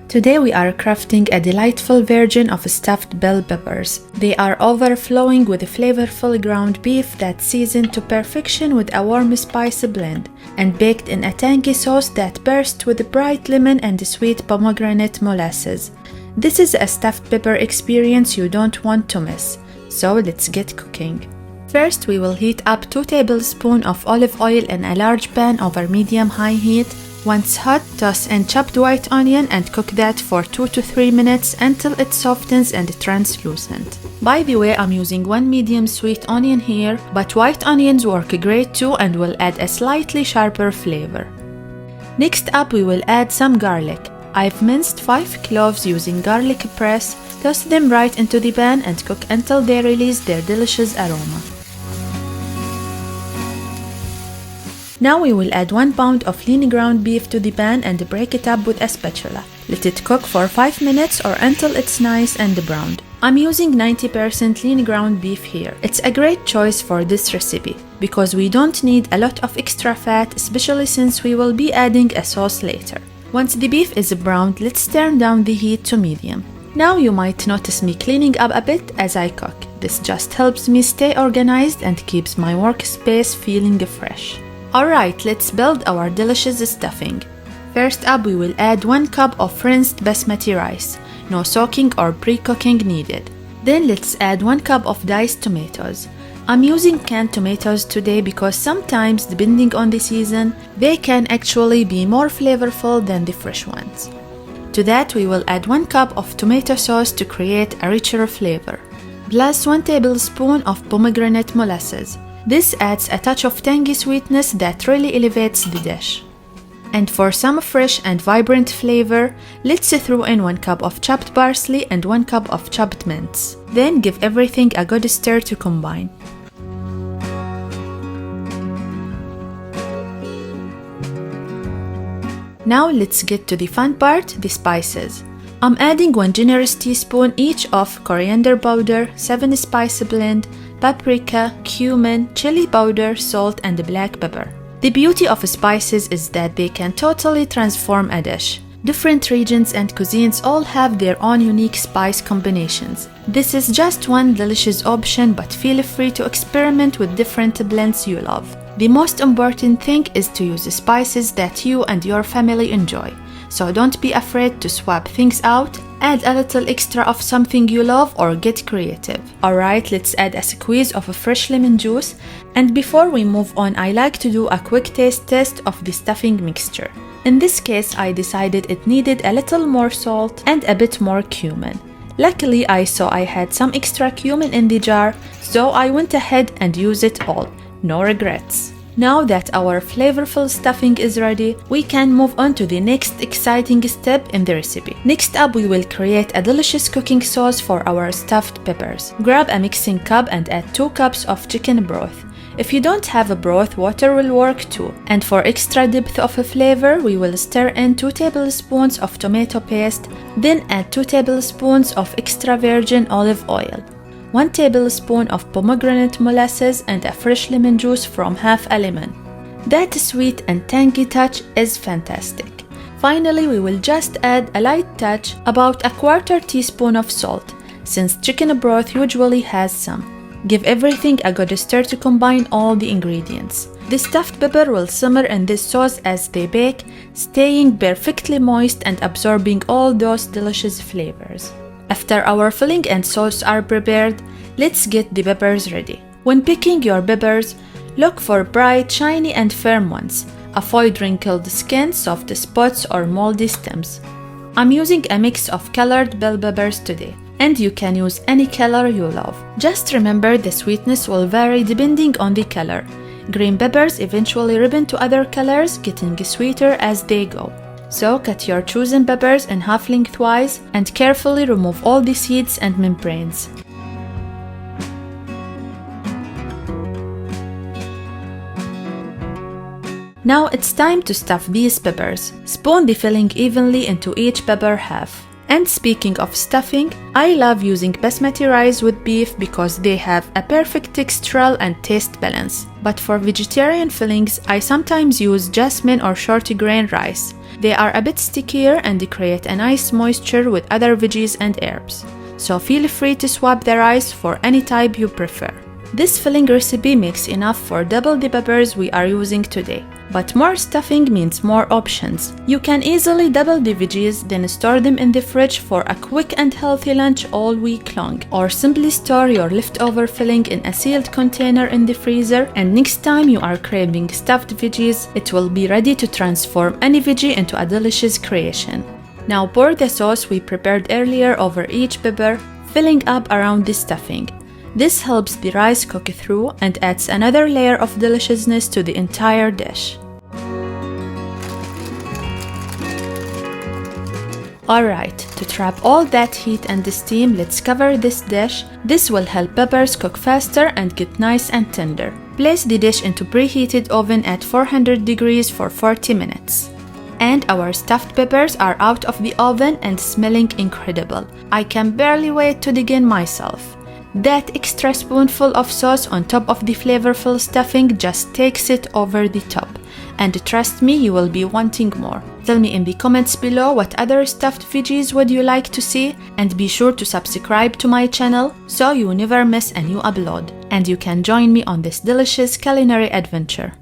Today we are crafting a delightful version of stuffed bell peppers. They are overflowing with flavorful ground beef that's seasoned to perfection with a warm spice blend and baked in a tangy sauce that bursts with bright lemon and sweet pomegranate molasses. This is a stuffed pepper experience you don't want to miss, so let's get cooking. First, we will heat up 2 tablespoons of olive oil in a large pan over medium-high heat. Once hot, toss in chopped white onion and cook that for 2 to 3 minutes until it softens and translucent. By the way, I'm using 1 medium sweet onion here, but white onions work great too and will add a slightly sharper flavor. Next up, we will add some garlic. I've minced 5 cloves using garlic press. Toss them right into the pan and cook until they release their delicious aroma. Now we will add 1 pound of lean ground beef to the pan and break it up with a spatula. Let it cook for 5 minutes or until it's nice and browned. I'm using 90% lean ground beef here. It's a great choice for this recipe because we don't need a lot of extra fat, especially since we will be adding a sauce later. Once the beef is browned, let's turn down the heat to medium. Now you might notice me cleaning up a bit as I cook. This just helps me stay organized and keeps my workspace feeling fresh. Alright, let's build our delicious stuffing. First up, we will add 1 cup of rinsed basmati rice. No soaking or pre-cooking needed. Then let's add 1 cup of diced tomatoes. I'm using canned tomatoes today because sometimes, depending on the season, they can actually be more flavorful than the fresh ones. To that, we will add 1 cup of tomato sauce to create a richer flavor, plus 1 tablespoon of pomegranate molasses. This adds a touch of tangy sweetness that really elevates the dish. And for some fresh and vibrant flavor, let's throw in 1 cup of chopped parsley and 1 cup of chopped mince. Then give everything a good stir to combine. Now let's get to the fun part, the spices. I'm adding 1 generous teaspoon each of coriander powder, 7 spice blend, paprika, cumin, chili powder, salt, and black pepper. The beauty of spices is that they can totally transform a dish. Different regions and cuisines all have their own unique spice combinations. This is just one delicious option, but feel free to experiment with different blends you love. The most important thing is to use spices that you and your family enjoy. So don't be afraid to swap things out, add a little extra of something you love or get creative. Alright, let's add a squeeze of fresh lemon juice. And before we move on, I like to do a quick taste test of the stuffing mixture. In this case, I decided it needed a little more salt and a bit more cumin. Luckily, I saw I had some extra cumin in the jar, so I went ahead and used it all. No regrets. Now that our flavorful stuffing is ready, we can move on to the next exciting step in the recipe. Next up, we will create a delicious cooking sauce for our stuffed peppers. Grab a mixing cup and add 2 cups of chicken broth. If you don't have a broth, water will work too. And for extra depth of flavor, we will stir in 2 tablespoons of tomato paste, then add 2 tablespoons of extra virgin olive oil, 1 tablespoon of pomegranate molasses, and a fresh lemon juice from half a lemon. That sweet and tangy touch is fantastic. Finally, we will just add a light touch, about a 1/4 teaspoon of salt, since chicken broth usually has some. Give everything a good stir to combine all the ingredients. The stuffed pepper will simmer in this sauce as they bake, staying perfectly moist and absorbing all those delicious flavors. After our filling and sauce are prepared, let's get the peppers ready. When picking your peppers, look for bright, shiny and firm ones. Avoid wrinkled skin, soft spots or moldy stems. I'm using a mix of colored bell peppers today, and you can use any color you love. Just remember the sweetness will vary depending on the color. Green peppers eventually ripen to other colors, getting sweeter as they go. So cut your chosen peppers in half lengthwise and carefully remove all the seeds and membranes. Now it's time to stuff these peppers. Spoon the filling evenly into each pepper half. And speaking of stuffing, I love using basmati rice with beef because they have a perfect textural and taste balance. But for vegetarian fillings, I sometimes use jasmine or short grain rice. They are a bit stickier and create a nice moisture with other veggies and herbs. So feel free to swap the rice for any type you prefer. This filling recipe makes enough for double the peppers we are using today. But more stuffing means more options. You can easily double the veggies, then store them in the fridge for a quick and healthy lunch all week long. Or simply store your leftover filling in a sealed container in the freezer, and next time you are craving stuffed veggies, it will be ready to transform any veggie into a delicious creation. Now pour the sauce we prepared earlier over each pepper, filling up around the stuffing. This helps the rice cook through and adds another layer of deliciousness to the entire dish. Alright, to trap all that heat and steam, let's cover this dish. This will help peppers cook faster and get nice and tender. Place the dish into preheated oven at 400 degrees for 40 minutes. And our stuffed peppers are out of the oven and smelling incredible. I can barely wait to dig in myself. That extra spoonful of sauce on top of the flavorful stuffing just takes it over the top. And trust me, you will be wanting more. Tell me in the comments below what other stuffed veggies would you like to see, and be sure to subscribe to my channel so you never miss a new upload. And you can join me on this delicious culinary adventure.